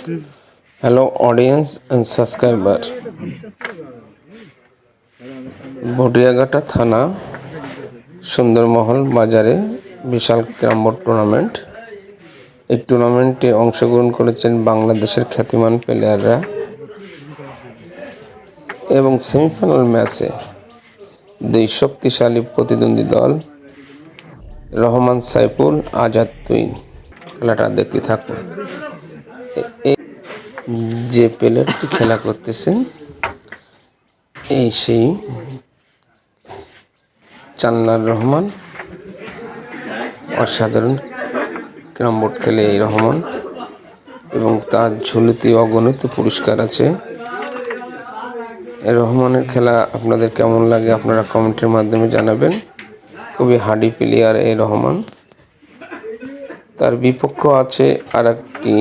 Hello, audience and subscriber. ভটিয়াঘাটা থানা সুন্দরমহল বাজারে বিশাল carrom board tournament. এই টুর্নামেন্টে অংশগ্রহণ করেছেন বাংলাদেশের খ্যাতিমান প্লেয়াররা এবং সেমিফাইনাল ম্যাচে দুই শক্তিশালী প্রতিদ্বন্দ্বী দল রহমান সাইফুল, আজাদ তুইন। খেলাটা দেখতে থাকুন। যে প্লেয়ারটি খেলা করতেছেন এই সেই চান্নার রহমান। অসাধারণ ক্যারাম বোর্ড খেলে এই রহমান এবং তার ঝুলিতে অগণিত পুরস্কার আছে। এই রহমানের খেলা আপনাদের কেমন লাগে আপনারা কমেন্টের মাধ্যমে জানাবেন। খুবই হার্ডি প্লেয়ার এই রহমান। তার বিপক্ষ আছে আর একটি